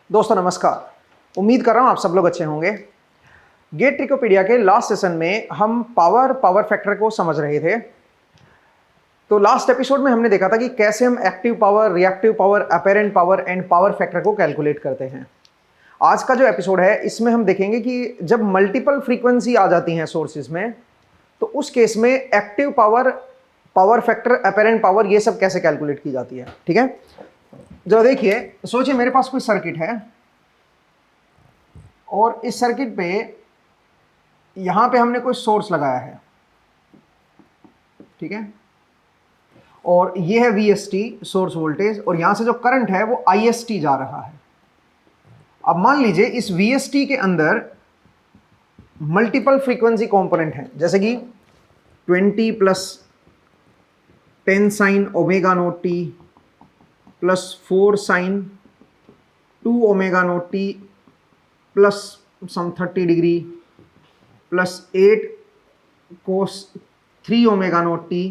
दोस्तों नमस्कार, उम्मीद कर रहा हूं आप सब लोग अच्छे होंगे। गेट ट्रिकोपीडिया के लास्ट सेशन में हम पावर फैक्टर को समझ रहे थे। तो लास्ट एपिसोड में हमने देखा था कि कैसे हम active power, reactive power, apparent power and power factor को कैलकुलेट करते हैं। आज का जो एपिसोड है इसमें हम देखेंगे कि जब मल्टीपल फ्रीक्वेंसी आ जाती हैं सोर्सेज में, तो उस केस में active power, power factor, apparent power, ये सब कैसे कैलकुलेट की जाती है। ठीक है, जरा देखिए, सोचिए मेरे पास कोई सर्किट है और इस सर्किट पे यहां पे हमने कोई सोर्स लगाया है, ठीक है, और ये है VST सोर्स वोल्टेज, और यहां से जो करंट है वो IST जा रहा है। अब मान लीजिए इस VST के अंदर मल्टीपल फ्रीक्वेंसी कंपोनेंट हैं, जैसे कि 20 + 10 sin ω0t + 4 sin 2 ω0t + some 30 degree + 8 cos 3 ω0t -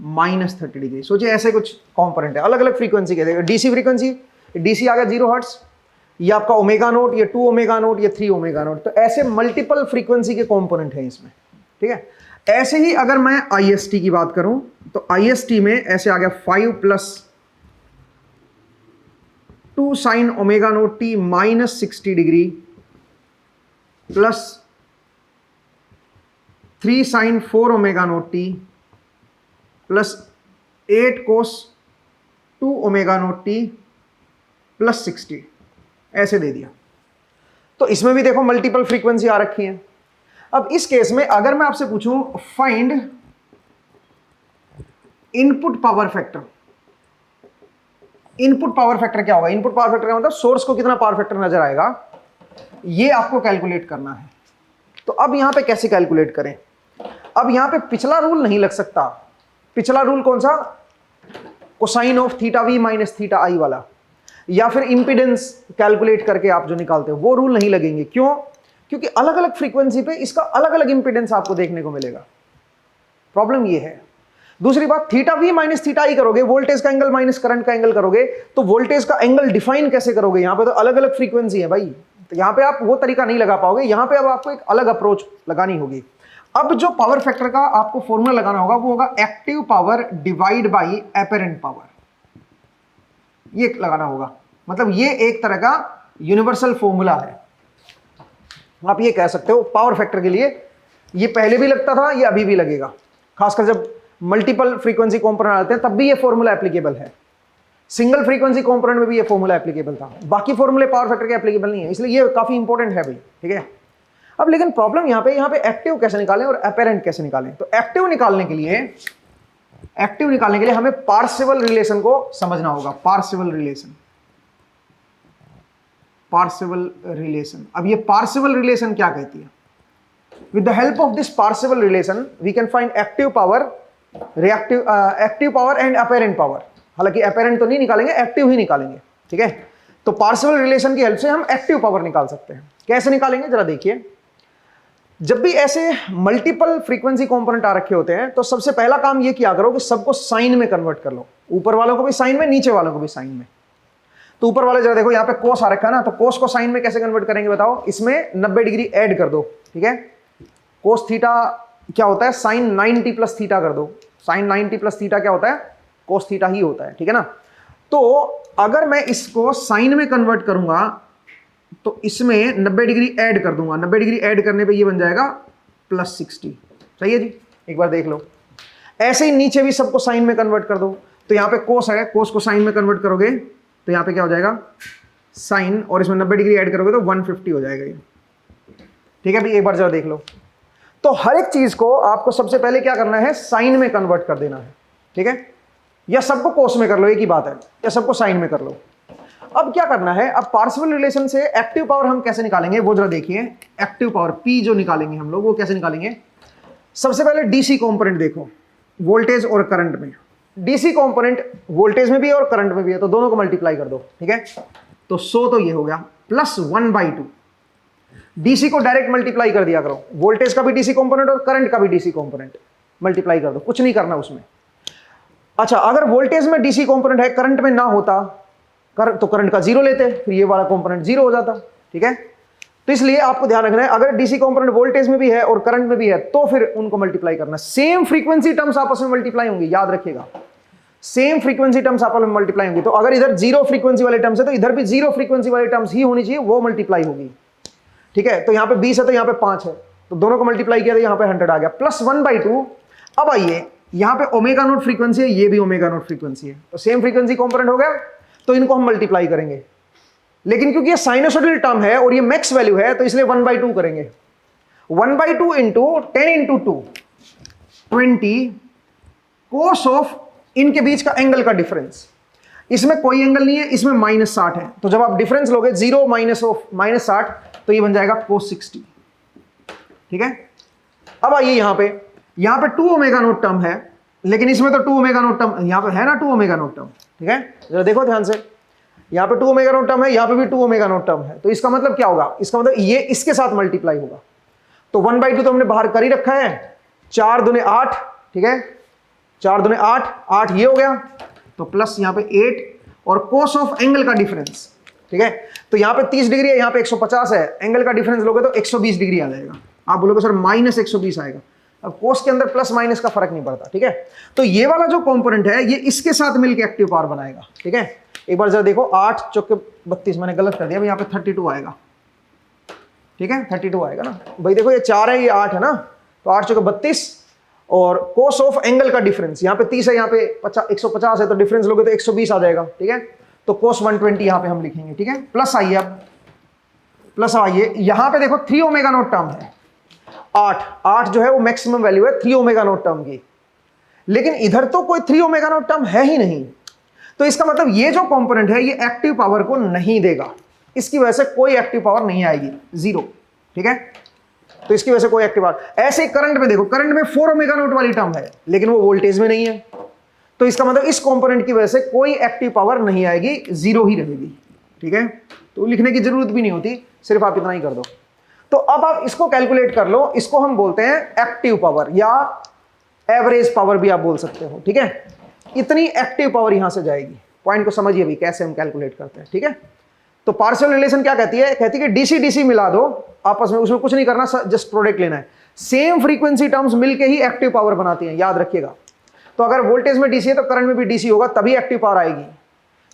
30 degree. सोचिए ऐसे कुछ कंपोनेंट है, अलग अलग फ्रीक्वेंसी के। डीसी फ्रीक्वेंसी, डीसी आ गया 0 हर्ट्ज, ये आपका ω0, ये 2 ω0, ये 3 ω0। तो ऐसे मल्टीपल फ्रीक्वेंसी के कंपोनेंट हैं इसमें, ठीक है। ऐसे ही अगर मैं IST की बात करूं तो IST में ऐसे आ गया 5 + 2 sin ω0t - 60 degree + 3 sin 4 ω0t + 8 cos 2 ω0t + 60, ऐसे दे दिया। तो इसमें भी देखो मल्टीपल फ्रीक्वेंसी आ रखी है। अब इस केस में अगर मैं आपसे पूछूं find input power factor, input power factor क्या होगा? इनपुट पावर फैक्टर का मतलब सोर्स को कितना पावर फैक्टर नजर आएगा, ये आपको कैलकुलेट करना है। तो अब यहां पे कैसे कैलकुलेट करें? अब यहां पे पिछला रूल नहीं लग सकता। पिछला रूल कौन सा? कोसाइन ऑफ θv - θi वाला, या फिर इंपीडेंस कैलकुलेट करके आप जो निकालते हो वो रूल नहीं लगेंगे। क्यों? क्योंकि अलग अलग फ्रीक्वेंसी पे इसका अलग अलग इंपीडेंस आपको देखने को मिलेगा। प्रॉब्लम ये है। दूसरी बात, θv - θi करोगे, वोल्टेज का एंगल माइनस करंट का एंगल करोगे, तो वोल्टेज का एंगल डिफाइन कैसे करोगे? यहां पे तो अलग अलग फ्रीक्वेंसी है भाई, तो यहां पे आप वो तरीका नहीं लगा पाओगे। यहां पे अब आपको एक अलग अप्रोच लगानी होगी। अब जो पावर फैक्टर का आपको फॉर्मूला लगाना होगा वो होगा active power divide by apparent power, ये लगाना होगा। मतलब ये एक तरह का यूनिवर्सल फॉर्मूला है, आप ये कह सकते हो। पावर फैक्टर के लिए ये पहले भी लगता था, ये अभी भी लगेगा, खासकर जब मल्टीपल फ्रीक्वेंसी कंपोनेंट आते हैं तब भी ये फॉर्मूला एप्लीकेबल है। सिंगल फ्रीक्वेंसी कंपोनेंट में भी ये फॉर्मूला एप्लीकेबल था, बाकी फॉर्मूले पावर फैक्टर के एप्लीकेबल नहीं है, इसलिए ये काफी इंपॉर्टेंट है भाई, ठीक है। अब लेकिन प्रॉब्लम यहाँ पे एक्टिव कैसे निकालें और अपेरेंट कैसे निकालें? तो एक्टिव निकालने के लिए हमें पार्शियल रिलेशन को समझना होगा। पार्शियल रिलेशन, अब ये पार्शियल रिलेशन क्या कहती है? With the help of this partial relation we can find active power, active power and apparent power. हालांकि अपेरेंट तो नहीं निकालेंगे, एक्टिव ही निकालेंगे, ठीक है। तो पार्शियल रिलेशन की हेल्प से हम एक्टिव पावर निकाल सकते हैं। कैसे निकालेंगे जरा देखिए। जब भी ऐसे मल्टीपल फ्रीक्वेंसी कंपोनेंट आ रखे होते हैं तो सबसे पहला काम ये किया करो कि सबको साइन में कन्वर्ट कर लो। ऊपर वालों को भी साइन में, नीचे वालों को भी साइन में। तो ऊपर वाले जरा देखो, यहाँ पे कोस आ रखा है ना, तो कोस को साइन में कैसे कन्वर्ट करेंगे बताओ? इसमें 90 डिग्री ऐड कर दो, ठीक है। कोस थीटा क्या होता है? साइन 90 + थीटा कर दो। साइन 90 + थीटा क्या होता है? कोस थीटा ही होता है, ठीक है ना। तो अगर मैं इसको साइन में कन्वर्ट करूंगा तो इसमें 90 डिग्री ऐड कर दूंगा, 90 डिग्री ऐड करने पे ये बन जाएगा +60। सही है जी, एक बार देख लो। ऐसे ही नीचे भी सबको साइन में कन्वर्ट कर दो, तो यहाँ पे कोस है, कोस को साइन में कन्वर्ट करोगे तो यहाँ पे क्या हो जाएगा साइन, और इसमें 90 डिग्री ऐड करोगे तो 150 हो जाएगा ये। ठीक है भाई, एक बार जरा देख लो। तो हर एक चीज को आपको सबसे पहले क्या करना है, साइन में कन्वर्ट कर देना है। ठीक है, या सबको कोस में कर लो, एक ही बात है, या सबको साइन में कर लो। अब क्या करना है, अब पार्शियल रिलेशन से एक्टिव पावर हम कैसे निकालेंगे वो जरा देखिए। एक्टिव पावर P जो निकालेंगे हम लोग वो कैसे निकालेंगे। सबसे पहले डीसी कंपोनेंट देखो, वोल्टेज और करंट में। डीसी कंपोनेंट वोल्टेज में भी है और करंट में भी है, तो दोनों को मल्टीप्लाई कर दो। ठीक है, तो 100 तो ये हो गया +1/2। डीसी को डायरेक्ट मल्टीप्लाई कर दिया करो, वोल्टेज का भी डीसी कंपोनेंट और करंट का भी डीसी कंपोनेंट मल्टीप्लाई कर दो, कुछ नहीं करना उसमें। अच्छा, अगर वोल्टेज में डीसी कंपोनेंट है, करंट में ना होता, तो करंट का 0 लेते, फिर ये वाला कंपोनेंट 0 हो जाता। ठीक है, तो इसलिए आपको ध्यान रखना है, अगर डीसी कंपोनेंट वोल्टेज में भी है और करंट में भी है तो फिर उनको मल्टीप्लाई करना। सेम फ्रीक्वेंसी टर्म्स आपस में मल्टीप्लाई होंगी, याद रखिएगा, सेम फ्रीक्वेंसी टर्म्स आपस में मल्टीप्लाई होंगी। तो अगर इधर 0 फ्रीक्वेंसी वाले टर्म्स है तो इधर भी 0 फ्रीक्वेंसी वाले टर्म्स ही होनी चाहिए, वो मल्टीप्लाई होगी। ठीक है, तो यहाँ पे 20 है तो यहाँ पे 5 है, तो दोनों को मल्टीप्लाई किया तो यहाँ पे 100 आ गया +1/2। अब आइए, यहाँ पे ओमेगा नॉट फ्रीक्वेंसी है, ये भी ओमेगा नॉट फ्रीक्वेंसी है, तो सेम फ्रीक्वेंसी कंपोनेंट हो गया, तो इनको हम मल्टीप्लाई करेंगे। लेकिन क्योंकि ये साइनोसॉइडल टर्म है और ये मैक्स वैल्यू है, तो इसलिए 1/2 करेंगे। 1/2 इंटू 10 इंटू 2 20 कोस ऑफ इनके बीच का एंगल का डिफरेंस। इसमें कोई एंगल नहीं है, इसमें -60 है, तो जब आप डिफरेंस लोगे 0 माइनस ऑफ -60 तो ये बन जाएगा cos 60। ठीक है, अब आइए यहाँ पे 2 ओमेगा नॉट टर्म है, लेकिन इसमें तो 2 ओमेगा नॉट टर्म यहाँ पे है ना, 2 ओमेगा नॉट टर्म। ठीक है, जरा देखो ध्यान से, यहाँ पे 2 ओमेगा नॉट टर्म है, यहाँ पे भी 2 ओमेगा नॉट टर्म है, तो इसका मतलब क्या होगा, इसका मतलब ये इसके साथ मल्टीप्लाई होगा। तो 1/2 तो हमने बाहर कर ही रखा है, 4 दूने 8। ठीक है, 4 दूने 8, 8 ये हो गया, तो प्लस यहाँ पे 8 और कोस ऑफ एंगल का डिफरेंस। ठीक है, तो यहाँ पे 30 डिग्री है, यहाँ पे 150 है, एंगल का डिफरेंस लोगे तो 120 डिग्री आ जाएगा। आप बोलोगे सर -120 आएगा, अब कोस के अंदर प्लस माइनस का फर्क नहीं पड़ता। ठीक है, तो ये वाला जो कंपोनेंट है ये इसके साथ मिलकर एक्टिव पावर बनाएगा। ठीक है, एक बार जरा देखो, 8 चौके 32, मैंने गलत कर दिया, यहाँ पे 32 आएगा। ठीक है, 32 आएगा ना भाई, देखो ये 4 है, ये 8 है ना, तो 8 चौके 32 और कोस ऑफ एंगल का डिफरेंस, यहाँ पे 30 है, यहाँ पे 150 है, तो डिफरेंस लोगे तो 120 आ जाएगा। ठीक है, तो कोस 120 यहाँ पे हम लिखेंगे। ठीक है, प्लस आइए, अब प्लस आइए, यहाँ पे देखो 3 ओमेगा नॉट टर्म है, 8 जो है वो मैक्सिमम वैल्यू है 3 ओमेगा नॉट टर्म की, लेकिन इधर तो कोई 3 ओमेगा नॉट टर्म है ही नहीं, तो इसका मतलब ये जो कंपोनेंट है ये एक्टिव पावर को नहीं देगा, इसकी वजह से कोई एक्टिव पावर नहीं आएगी, 0। ठीक है, तो इसकी वजह से कोई एक्टिव पावर। ऐसे ही करंट में देखो, करंट में 4 ओमेगा नॉट वाली टर्म है, लेकिन वो वोल्टेज में नहीं है, तो इसका मतलब इस कंपोनेंट की वजह से कोई एक्टिव पावर नहीं आएगी, 0 ही रहेगी। ठीक है, तो लिखने की जरूरत भी नहीं होती, सिर्फ आप इतना ही कर दो। तो अब आप इसको कैलकुलेट कर लो, इसको हम बोलते हैं एक्टिव पावर या एवरेज पावर भी आप बोल सकते हो। ठीक है, इतनी एक्टिव पावर यहां से जाएगी। पॉइंट को समझिए भी कैसे हम कैलकुलेट करते हैं। ठीक है, तो पार्शियल रिलेशन क्या कहती है, कहती है कि डीसी डीसी मिला दो आपस में, उसमें कुछ नहीं करना, जस्ट प्रोडक्ट लेना है। सेम फ्रीक्वेंसी टर्म्स मिलके ही एक्टिव पावर बनाती हैं, याद रखिएगा। तो अगर वोल्टेज में डीसी है तो करंट में भी डीसी होगा, तभी एक्टिव पावर आएगी।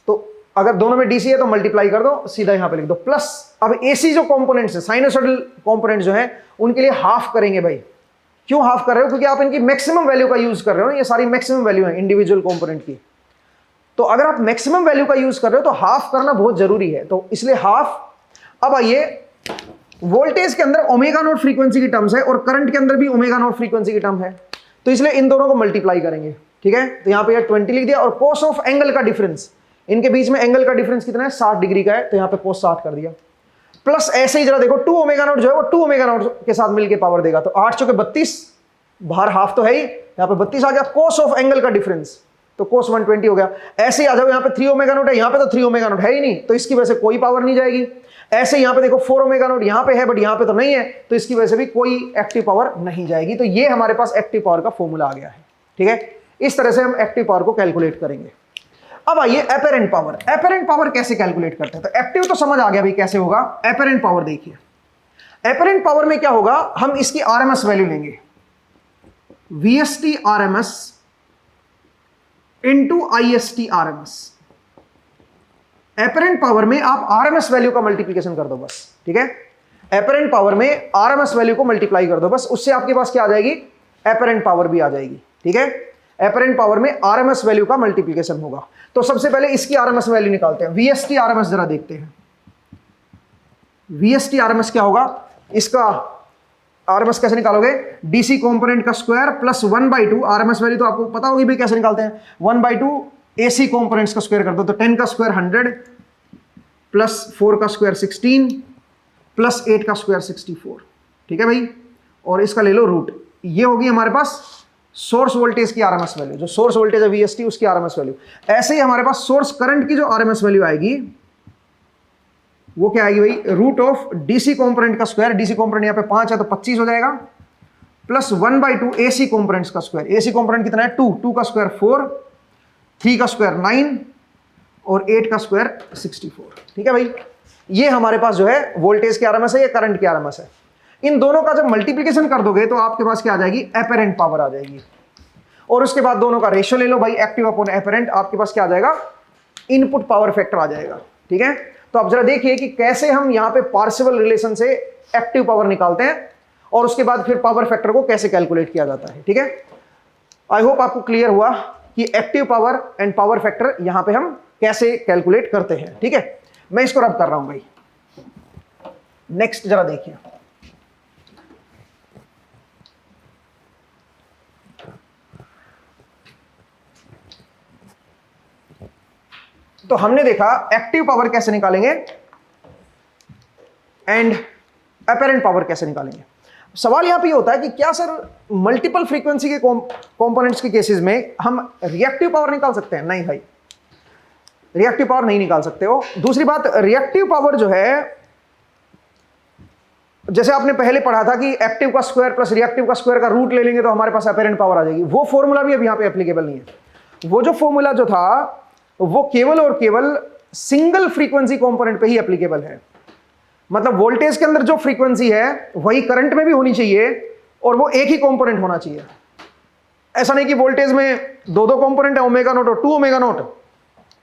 तो अगर दोनों में डीसी है तो मल्टीप्लाई कर दो, सीधा यहां पे लिख दो प्लस। अब एसी जो कंपोनेंट्स है, साइनोसॉइडल कंपोनेंट्स जो है, उनके लिए हाफ करेंगे भाई। क्यों हाफ कर रहे हो, क्योंकि आप इनकी मैक्सिमम वैल्यू का यूज कर रहे हो ना, ये सारी मैक्सिमम वैल्यू है इंडिविजुअल कंपोनेंट की। तो अगर आप मैक्सिमम वैल्यू का यूज कर रहे हो तो हाफ करना बहुत जरूरी है, तो इसलिए हाफ। अब आइए, वोल्टेज के अंदर ओमेगा नॉट फ्रीक्वेंसी की टर्म्स है और करंट के अंदर भी ओमेगा नॉट फ्रीक्वेंसी की टर्म है, तो इसलिए इन दोनों को मल्टीप्लाई करेंगे। ठीक है, तो यहां पे 20 लिख दिया, और कोस ऑफ एंगल का डिफरेंस, इनके बीच में एंगल का डिफरेंस कितना है, 60 डिग्री का है, तो यहां पे कोस 60 कर दिया। प्लस ऐसे ही जरा देखो, 2 ओमेगा नॉट जो है वो 2 ओमेगा नॉट के साथ मिलकर पावर देगा, तो 8 चौके 32, बाहर हाफ तो है ही, यहां पे 32 आ गया। कोस ऑफ एंगल का डिफरेंस, तो कोस 120 हो गया। ऐसे ही आ जाओ, यहाँ पे 3 ओमेगा नॉट है, यहाँ पे तो 3 ओमेगा नॉट है ही नहीं, तो इसकी वजह से कोई पावर नहीं जाएगी। ऐसे यहाँ पे देखो 4 ओमेगा नॉट यहाँ पे है, बट यहाँ पे तो नहीं है, तो इसकी वजह से भी कोई एक्टिव पावर नहीं जाएगी। तो ये हमारे पास एक्टिव पावर का फॉर्मूला आ गया है। ठीक है, इस तरह से हम एक्टिव पावर को कैलकुलेट करेंगे। अब आइए एपेरेंट पावर। एपेरेंट पावर कैसे कैलकुलेट करते हैं, तो एक्टिव तो समझ आ गया भाई कैसे होगा। एपेरेंट पावर देखिए, एपेरेंट पावर में क्या होगा, हम इसकी आरएमएस वैल्यू लेंगे, VST RMS into IST RMS. Apparent power में आप आरएमएस वैल्यू का मल्टीप्लिकेशन कर दो बस, ठीक है। एपरेंट पावर में आरएमएस वैल्यू को मल्टीप्लाई कर दो बस, उससे आपके पास क्या आ जाएगी, एपरेंट पावर भी आ जाएगी, ठीक है। एपरेंट पावर में आरएमएस वैल्यू का मल्टीप्लिकेशन होगा। तो सबसे पहले इसकी आरएमएस वैल्यू निकालते हैं। वीएसटी आरएमएस जरा देखते हैं। वीएसटी आरएमएस क्या होगा, इसका आरएमएस कैसे निकालोगे, डीसी कंपोनेंट का स्क्वायर प्लस 1/2, आरएमएस वैल्यू तो आपको पता होगी भाई कैसे निकालते हैं, 1/2 एसी कंपोनेंट्स का स्क्वायर कर दो, तो 10 का स्क्वायर 100 प्लस 4 का स्क्वायर 16 प्लस 8 का स्क्वायर 64, ठीक है भाई। और इसका ले लो रूट, ये होगी हमारे पास सोर्स वोल्टेज की आरएमएस वैल्यू, जो सोर्स वोल्टेज है वीएसटी उसकी आरएमएस वैल्यू। ऐसे ही हमारे पास सोर्स करंट की जो आरएमएस वैल्यू आएगी वो क्या आएगी भाई, रूट ऑफ डीसी कंपोनेंट का स्क्वायर, डीसी कंपोनेंट यहाँ पे 5 है तो 25 हो जाएगा, प्लस 1/2 एसी कंपोनेंट्स का स्क्वायर, एसी कंपोनेंट कितना है 2 का स्क्वायर 4, 3 का स्क्वायर 9 और 8 का स्क्वायर 64, ठीक है भाई। ये हमारे पास जो है वोल्टेज की आरएमएस है, ये करंट की आरएमएस है। इन दोनों का जब मल्टीप्लिकेशन कर दोगे तो आपके पास क्या आ जाएगी, एपरेंट पावर आ जाएगी। और उसके बाद दोनों का रेशियो ले लो भाई, एक्टिव अपॉन एपरेंट, आपके पास क्या आ जाएगा, इनपुट पावर फैक्टर आ जाएगा, ठीक है। तो आप जरा देखिए कि कैसे हम यहां पे पार्शियल रिलेशन से एक्टिव पावर निकालते हैं और उसके बाद फिर पावर फैक्टर को कैसे कैलकुलेट किया जाता है, ठीक है। आई होप आपको क्लियर हुआ कि active power and power factor यहां पे हम कैसे कैलकुलेट करते हैं, ठीक है। मैं इसको रब कर रहा हूं भाई। नेक्स्ट जरा देखिए, तो हमने देखा एक्टिव पावर कैसे निकालेंगे एंड एपरेंट पावर कैसे निकालेंगे। सवाल यहां पे होता है कि क्या सर मल्टीपल फ्रीक्वेंसी के कंपोनेंट्स के केसेस में हम रिएक्टिव पावर निकाल सकते हैं? नहीं भाई, रिएक्टिव पावर नहीं निकाल सकते हो। दूसरी बात, रिएक्टिव पावर जो है, जैसे आपने पहले पढ़ा था कि एक्टिव का स्क्वायर प्लस रिएक्टिव का स्क्वायर का रूट ले लेंगे तो हमारे पास एपरेंट पावर आ जाएगी, वो फॉर्मूला भी अब यहां पे एप्लीकेबल नहीं है। वो जो फॉर्मूला जो था वो केवल और केवल सिंगल फ्रीक्वेंसी कंपोनेंट पे ही एप्लीकेबल है। मतलब वोल्टेज के अंदर जो फ्रीक्वेंसी है वही करंट में भी होनी चाहिए और वो एक ही कंपोनेंट होना चाहिए। ऐसा नहीं कि वोल्टेज में दो कंपोनेंट है, ओमेगा नोट और 2 ओमेगा नोट,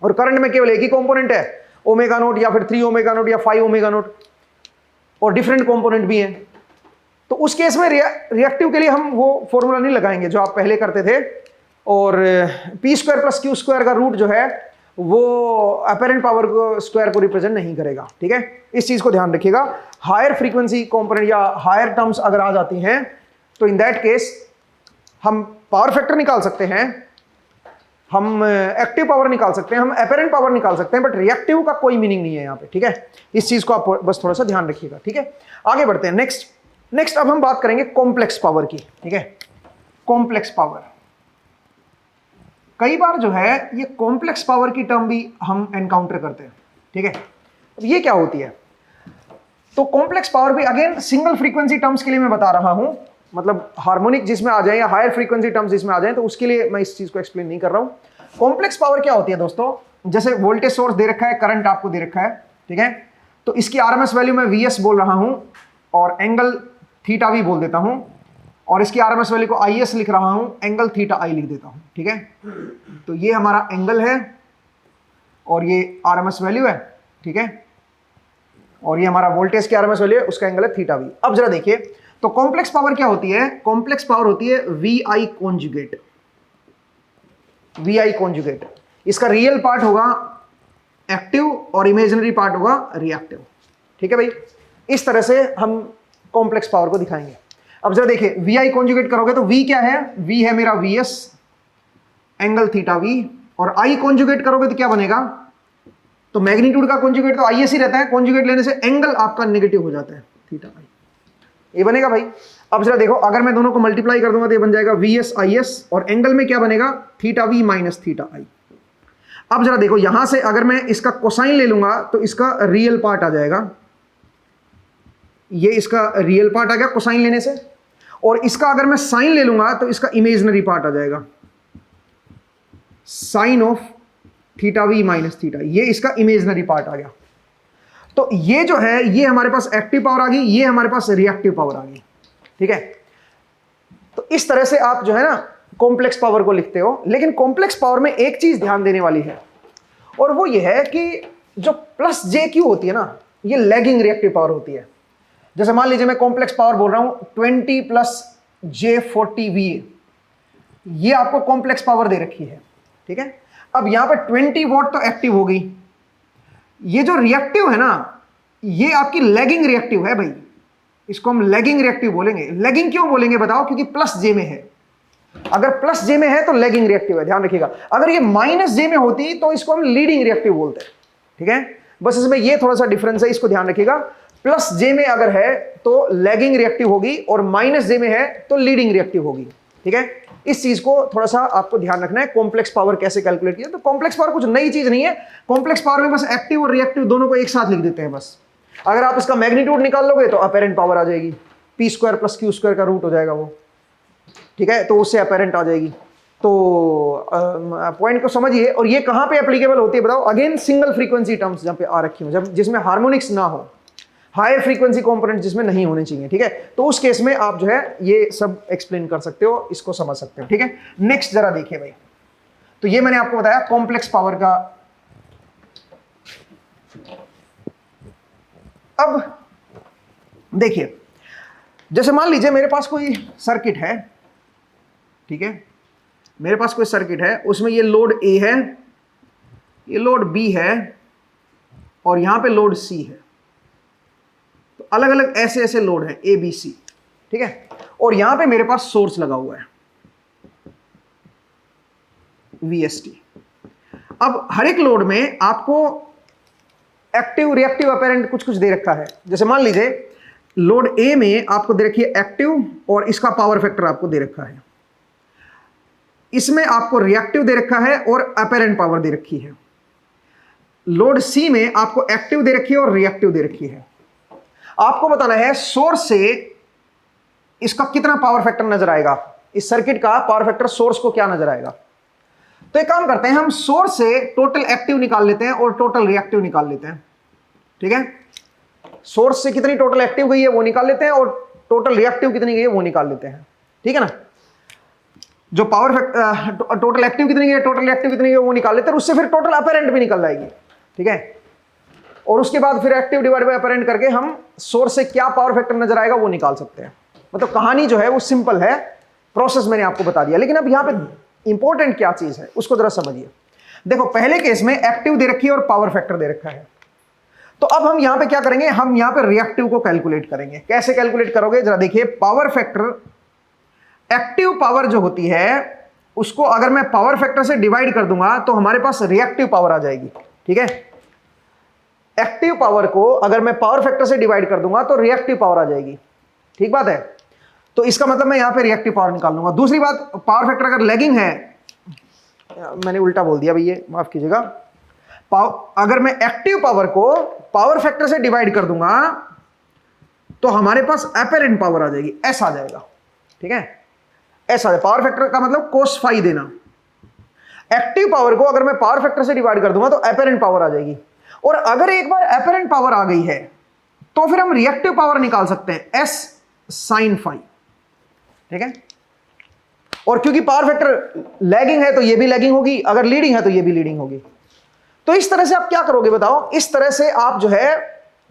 और करंट में केवल एक ही कंपोनेंट है, ओमेगा नोट या फिर 3 ओमेगा नोट या 5 ओमेगा नोट, और डिफरेंट कंपोनेंट भी हैं। तो उस केस में रिएक्टिव के लिए हम वो फॉर्मूला नहीं लगाएंगे जो आप पहले करते थे, और P square plus Q square का रूट जो है वो अपेरेंट पावर को स्क्वायर को रिप्रेजेंट नहीं करेगा, ठीक है। इस चीज को ध्यान रखिएगा। हायर फ्रीक्वेंसी कंपोनेंट या हायर टर्म्स अगर आ जाती हैं तो इन दैट केस हम पावर फैक्टर निकाल सकते हैं, हम एक्टिव पावर निकाल सकते हैं, हम अपेरेंट पावर निकाल सकते हैं, बट रिएक्टिव का कोई मीनिंग नहीं है यहाँ पे, ठीक है। इस चीज को आप बस थोड़ा सा ध्यान रखिएगा, ठीक है। आगे बढ़ते हैं। नेक्स्ट अब हम बात करेंगे कॉम्प्लेक्स पावर की, ठीक है। कॉम्प्लेक्स पावर, कई बार जो है ये कॉम्प्लेक्स पावर की टर्म भी हम एनकाउंटर करते हैं, ठीक है। अब ये क्या होती है, तो कॉम्प्लेक्स पावर भी अगेन सिंगल फ्रीक्वेंसी टर्म्स के लिए मैं बता रहा हूं, मतलब हार्मोनिक जिसमें आ जाए या हायर फ्रीक्वेंसी टर्म्स जिसमें आ जाए, तो उसके लिए मैं इस चीज को एक्सप्लेन नहीं कर रहा हूं। कॉम्प्लेक्स पावर क्या होती है दोस्तों, जैसे वोल्टेज सोर्स दे रखा है, करंट आपको दे रखा है, ठीक है। तो इसकी आरएमएस वैल्यू मैं वीएस बोल रहा हूं और एंगल थीटा भी बोल देता हूं, और इसकी आरएमएस वैल्यू को आईएस लिख रहा हूं, एंगल थीटा आई लिख देता हूं, ठीक है। तो ये हमारा एंगल है और ये आरएमएस वैल्यू है, ठीक है, और ये हमारा वोल्टेज की आरएमएस वैल्यू है, उसका एंगल है थीटा वी। अब जरा देखिए, तो कॉम्प्लेक्स पावर क्या होती है, कॉम्प्लेक्स पावर होती है V I conjugate, V I conjugate. इसका रियल पार्ट होगा एक्टिव और इमेजिनरी पार्ट होगा रिएक्टिव, ठीक है भाई। इस तरह से हम कॉम्प्लेक्स पावर को दिखाएंगे। अब जरा देखिए, वी आई कॉन्जुगेट करोगे तो वी क्या है, वी है मेरा V s angle theta V, और आई कॉन्जुगेट करोगे तो क्या बनेगा, तो मैग्नीट्यूड का कॉन्जुगेट तो आई एस ही रहता है, कॉन्जुगेट लेने से एंगल आपका नेगेटिव हो जाता है, थीटा आई, ये बनेगा भाई। अब जरा देखो, अगर मैं दोनों को मल्टीप्लाई कर दूंगा तो ये बन जाएगा वी एस आई एस, और एंगल में क्या बनेगा, थीटा वी माइनस थीटा आई। अब जरा देखो, यहां से अगर मैं इसका कोसाइन ले लूंगा तो इसका रियल पार्ट आ जाएगा, ये इसका रियल पार्ट आ गया कोसाइन लेने से, और इसका अगर मैं साइन ले लूंगा तो इसका इमेजिनरी पार्ट आ जाएगा, sine of theta V minus theta, ये इसका इमेजिनरी पार्ट आ गया। तो ये जो है ये हमारे पास एक्टिव पावर आ गई, ये हमारे पास रिएक्टिव पावर आ गई, ठीक है। तो इस तरह से आप जो है ना कॉम्प्लेक्स पावर को लिखते हो। लेकिन कॉम्प्लेक्स पावर में एक चीज ध्यान देने वाली है, और वो ये है कि जो प्लस जे क्यू होती है ना, ये लैगिंग रिएक्टिव पावर होती है। जैसे मान लीजिए मैं कॉम्प्लेक्स पावर बोल रहा हूं 20 प्लस J40 VA, ये आपको कॉम्प्लेक्स पावर दे रखी है, ठीक है। अब यहां पे 20 वॉट तो एक्टिव हो गई, ये जो रिएक्टिव है ना, ये आपकी लैगिंग रिएक्टिव है भाई, इसको हम लैगिंग रिएक्टिव बोलेंगे। लैगिंग क्यों बोलेंगे बताओ? क्योंकि प्लस जे में है। अगर प्लस जे में है तो लैगिंग रिएक्टिव है, ध्यान रखिएगा। अगर ये माइनस जे में होती तो इसको हम लीडिंग रिएक्टिव बोलते हैं, ठीक है। बस इसमें ये थोड़ा सा डिफरेंस है, इसको ध्यान रखिएगा। प्लस जे में अगर है तो लैगिंग रिएक्टिव होगी और माइनस जे में है तो लीडिंग रिएक्टिव होगी, ठीक है। इस चीज को थोड़ा सा आपको ध्यान रखना है। कॉम्प्लेक्स पावर कैसे कैलकुलेट किया, तो कॉम्प्लेक्स पावर कुछ नई चीज नहीं है। कॉम्प्लेक्स पावर में बस एक्टिव और रिएक्टिव दोनों को एक साथ लिख देते हैं बस। अगर आप इसका मैग्नीट्यूड निकाल लोगे तो अपेरेंट पावर आ जाएगी, P² + Q² का रूट हो जाएगा वो, ठीक है। तो उससे अपेरेंट आ जाएगी। तो पॉइंट को समझिए। और ये कहां पे एप्लीकेबल होती है बताओ? अगेन सिंगल फ्रीक्वेंसी टर्म्स जहां पे आ रखी हो, जब जिसमें हार्मोनिक्स ना हो, हाई फ्रीक्वेंसी कंपोनेंट जिसमें नहीं होने चाहिए, ठीक है। तो उस केस में आप जो है ये सब एक्सप्लेन कर सकते हो, इसको समझ सकते हो, ठीक है। नेक्स्ट जरा देखिए भाई, तो ये मैंने आपको बताया कॉम्प्लेक्स पावर का। अब देखिए, जैसे मान लीजिए मेरे पास कोई सर्किट है, ठीक है, मेरे पास कोई सर्किट है, उसमें ये लोड A है, ये लोड B है और यहां पे लोड C है। तो अलग अलग ऐसे ऐसे लोड है A B C, ठीक है। और यहां पे मेरे पास सोर्स लगा हुआ है VST। अब हर एक लोड में आपको एक्टिव रिएक्टिव अपेरेंट कुछ कुछ दे रखा है। जैसे मान लीजिए लोड A में आपको दे रखी है एक्टिव और इसका पावर फैक्टर आपको दे रखा है, इसमें आपको रिएक्टिव दे रखा है और अपेरेंट पावर दे रखी है। लोड C में आपको एक्टिव दे रखी है और रिएक्टिव दे रखी है। आपको बताना है सोर्स से इसका कितना पावर फैक्टर नजर आएगा, इस सर्किट का पावर फैक्टर सोर्स को क्या नजर आएगा। तो एक काम करते हैं, हम सोर्स से टोटल एक्टिव निकाल लेते हैं और टोटल रिएक्टिव निकाल लेते हैं, ठीक है। सोर्स से कितनी टोटल एक्टिव गई है वो निकाल लेते हैं और टोटल रिएक्टिव कितनी गई है वो निकाल लेते हैं, ठीक है ना। जो पावर फैक्टर टोटल एक्टिव कितनी है, टोटल रिएक्टिव कितनी है वो निकाल लेते हैं, उससे फिर टोटल अपेरेंट भी निकल जाएगी, ठीक है। और उसके बाद फिर एक्टिव डिवाइड बाय अपेरेंट करके हम सोर्स से क्या पावर फैक्टर नजर आएगा वो निकाल सकते हैं। मतलब कहानी जो है वो सिंपल है, प्रोसेस मैंने आपको बता दिया। लेकिन अब यहां पे इंपॉर्टेंट क्या चीज है उसको जरा समझिए। देखो पहले केस में एक्टिव दे रखी है और पावर फैक्टर दे रखा है, तो अब हम यहां पे क्या करेंगे, हम यहां पे रिएक्टिव को कैलकुलेट करेंगे। कैसे कैलकुलेट करोगे जरा देखिए। पावर फैक्टर, एक्टिव पावर जो होती है उसको अगर मैं पावर फैक्टर से डिवाइड कर दूंगा तो हमारे पास रिएक्टिव पावर आ जाएगी, ठीक है। एक्टिव पावर को अगर मैं पावर फैक्टर से डिवाइड कर दूंगा तो रिएक्टिव पावर आ जाएगी, ठीक बात है। तो इसका मतलब मैं यहां पे रिएक्टिव पावर निकाल लूंगा। दूसरी बात, पावर फैक्टर अगर लैगिंग है, मैंने उल्टा बोल दिया भैया, माफ कीजिएगा। अगर मैं एक्टिव पावर को पावर फैक्टर से डिवाइड कर दूंगा तो हमारे पास अपेरेंट पावर आ जाएगी, ऐसा आ जाएगा, ठीक है। ऐसा पावर फैक्टर का मतलब कोस फाई देना। एक्टिव पावर को अगर मैं पावर फैक्टर से डिवाइड कर दूंगा तो अपेरेंट पावर आ जाएगी। और अगर एक बार अपेरेंट पावर आ गई है तो फिर हम रिएक्टिव पावर निकाल सकते हैं, S sin फाई, ठीक है। और क्योंकि पावर फैक्टर लैगिंग है तो ये भी लैगिंग होगी, अगर लीडिंग है तो ये भी लीडिंग होगी। तो इस तरह से आप क्या करोगे बताओ, इस तरह से आप जो है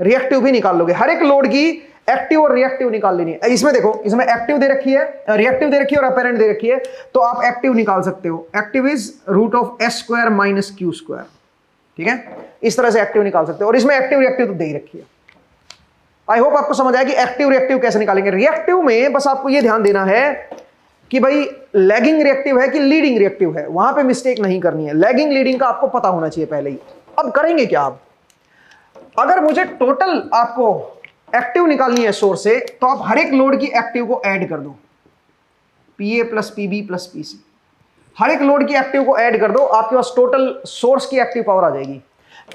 रिएक्टिव भी निकाल लोगे। हर एक लोड की एक्टिव और रिएक्टिव निकाल लेनी है। इसमें देखो, इसमें एक्टिव दे रखी है, रिएक्टिव दे रखी है और अपेरेंट दे रखी है, तो आप एक्टिव निकाल सकते हो। एक्टिव इज √(s² - q²), ठीक है। इस तरह से एक्टिव निकाल सकते हो। और इसमें एक्टिव रिएक्टिव तो दे ही रखी है। आई होप आपको समझ आया कि एक्टिव रिएक्टिव कैसे निकालेंगे। रिएक्टिव में बस आपको यह ध्यान देना है कि भाई लैगिंग रिएक्टिव है कि लीडिंग रिएक्टिव है, वहां पे मिस्टेक नहीं करनी है। लैगिंग लीडिंग का आपको पता होना चाहिए पहले ही। अब करेंगे क्या आप, अगर मुझे टोटल आपको एक्टिव निकालनी है सोर्स से, तो आप हर एक लोड की एक्टिव को ऐड कर दो, PA + PB + PC। हर एक लोड की एक्टिव को ऐड कर दो, आपके पास टोटल सोर्स की एक्टिव पावर आ जाएगी।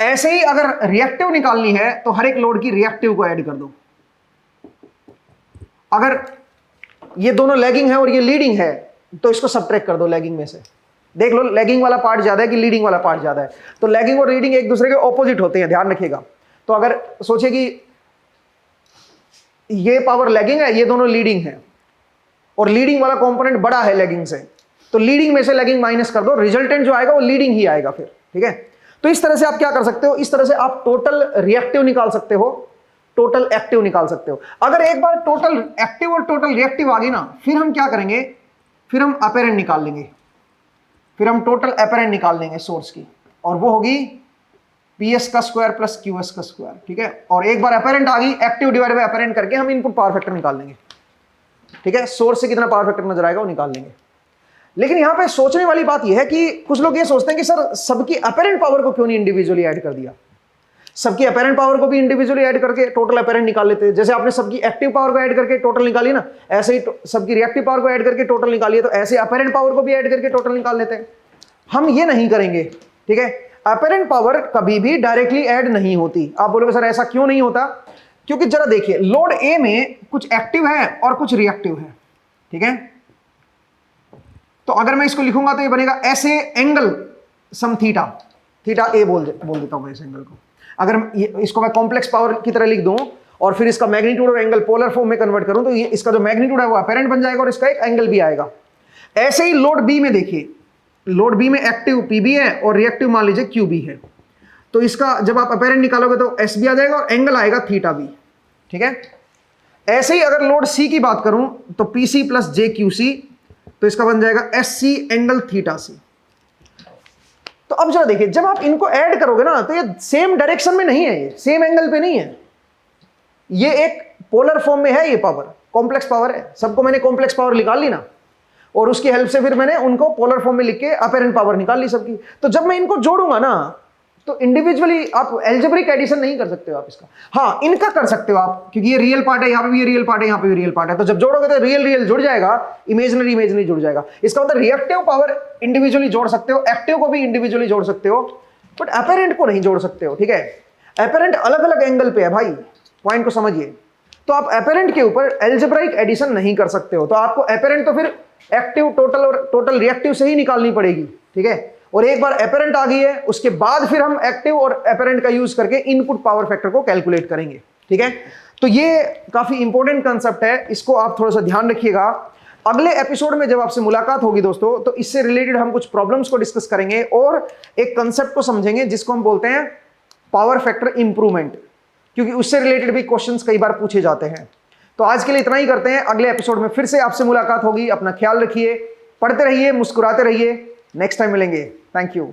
ऐसे ही अगर रिएक्टिव निकालनी है तो हर एक लोड की रिएक्टिव को ऐड कर दो। अगर ये दोनों लैगिंग है और ये लीडिंग है तो इसको सबट्रैक्ट कर दो लैगिंग में से। देख लो लैगिंग वाला पार्ट ज्यादा है कि लीडिंग वाला पार्ट ज्यादा है। तो लैगिंग और लीडिंग एक दूसरे के ऑपोजिट होते हैं, ध्यान रखिएगा। तो अगर सोचे कि ये पावर लैगिंग है, ये दोनों लीडिंग है और लीडिंग वाला कंपोनेंट बड़ा है लैगिंग से, तो लीडिंग में से लैगिंग माइनस कर दो, रिजल्टेंट जो आएगा वो लीडिंग ही आएगा फिर, ठीक है। तो इस तरह से आप क्या कर सकते हो, इस तरह से आप टोटल रिएक्टिव निकाल सकते हो, टोटल एक्टिव निकाल सकते हो। अगर एक बार टोटल एक्टिव और टोटल रिएक्टिव आ गई ना, फिर हम क्या करेंगे, फिर हम अपेरेंट निकाल लेंगे, फिर हम टोटल अपेरेंट निकाल लेंगे सोर्स की, और वो होगी PS का स्क्वायर प्लस QS का स्क्वायर, ठीक है। और एक बार अपेरेंट आ गई, एक्टिव डिवाइड बाय अपेरेंट करके हम इनपुट पावर फैक्टर निकाल लेंगे, ठीक है। सोर्स से कितना पावर फैक्टर नजर आएगा वो निकाल लेंगे। लेकिन यहां पे सोचने वाली बात यह है कि कुछ लोग ये सोचते हैं कि सर सबकी अपेरेंट पावर को क्यों नहीं इंडिविजुअली ऐड कर दिया, सबकी अपेरेंट पावर को भी इंडिविजुअली ऐड करके टोटल अपेरेंट निकाल लेते हैं। जैसे आपने सबकी एक्टिव पावर को ऐड करके टोटल निकाली ना, ऐसे ही सबकी रिएक्टिव पावर को ऐड करके टोटल निकालिए, तो ऐसे अपेरेंट पावर को भी ऐड करके टोटल निकाल लेते हैं। हम ये नहीं करेंगे, ठीक है। अपेरेंट पावर कभी भी डायरेक्टली ऐड नहीं होती। आप बोलोगे सर ऐसा क्यों नहीं होता, क्योंकि जरा देखिए लोड ए में कुछ एक्टिव है और कुछ रिएक्टिव है, ठीक है। तो अगर मैं इसको लिखूंगा तो ये बनेगा ऐसे एंगल सम थीटा, थीटा ए बोल देता हूं मैं इस एंगल को। अगर इसको मैं कॉम्प्लेक्स पावर की तरह लिख दूं और फिर इसका मैग्नीट्यूड और एंगल पोलर फॉर्म में कन्वर्ट करूं, तो ये इसका जो मैग्नीट्यूड है वो अपेरेंट बन जाएगा और इसका एक एंगल भी आएगा। ऐसे ही लोड बी में देखिए, लोड बी में एक्टिव पीबी है और रिएक्टिव मान लीजिए क्यूबी है, तो इसका जब आप अपेरेंट निकालोगे तो एस बी आ जाएगा और एंगल आएगा थीटा बी, ठीक है। ऐसे ही अगर लोड सी की बात करूं तो पीसी प्लस जे क्यू सी, तो इसका बन जाएगा एस सी एंगल थीटा सी। तो अब जरा देखिए जब आप इनको ऐड करोगे ना तो ये सेम डायरेक्शन में नहीं है, ये सेम एंगल पे नहीं है, ये एक पोलर फॉर्म में है। ये पावर कॉम्प्लेक्स पावर है, सबको मैंने कॉम्प्लेक्स पावर निकाल ली ना, और उसकी हेल्प से फिर मैंने उनको पोलर फॉर्म में लिख के अपेरेंट पावर निकाल ली सबकी। तो जब मैं इनको जोड़ूंगा ना तो इंडिविजुअली आप एल्जेब्रिक एडिशन नहीं कर सकते हो आप इसका। हाँ इनका कर सकते हो आप, क्योंकि ये रियल पार्ट है, यहाँ पे भी रियल पार्ट है, यहाँ पे भी रियल पार्ट है, तो जब जोड़ोगे तो रियल रियल जुड़ जाएगा, इमेजिनरी इमेजिनरी जुड़ जाएगा। इसका मतलब रिएक्टिव पावर इंडिविजुअली जोड़ सकते हो, एक्टिव को भी इंडिविजुअली जोड़ सकते हो, बट अपेरेंट को नहीं जोड़ सकते हो, ठीक है। अपेरेंट अलग अलग एंगल पे है भाई, पॉइंट को समझिए। तो आप अपेरेंट के ऊपर एल्जेब्राइक एडिशन नहीं कर सकते हो, तो आपको अपेरेंट तो फिर एक्टिव टोटल और टोटल रिएक्टिव से ही निकालनी पड़ेगी, ठीक है। और एक बार अपेरेंट आ गई है उसके बाद फिर हम एक्टिव और अपेरेंट का यूज करके इनपुट पावर फैक्टर को कैलकुलेट करेंगे, ठीक है। तो ये काफी इंपॉर्टेंट कंसेप्ट है, इसको आप थोड़ा सा ध्यान रखिएगा। अगले एपिसोड में जब आपसे मुलाकात होगी दोस्तों, तो इससे रिलेटेड हम कुछ प्रॉब्लम्स को डिस्कस करेंगे और एक कंसेप्ट को समझेंगे जिसको हम बोलते हैं पावर फैक्टर इंप्रूवमेंट, क्योंकि उससे रिलेटेड भी क्वेश्चंस कई बार पूछे जाते हैं। तो आज के लिए इतना ही करते हैं, अगले एपिसोड में फिर से आपसे मुलाकात होगी। अपना ख्याल रखिए, पढ़ते रहिए, मुस्कुराते रहिए, नेक्स्ट टाइम मिलेंगे। Thank you.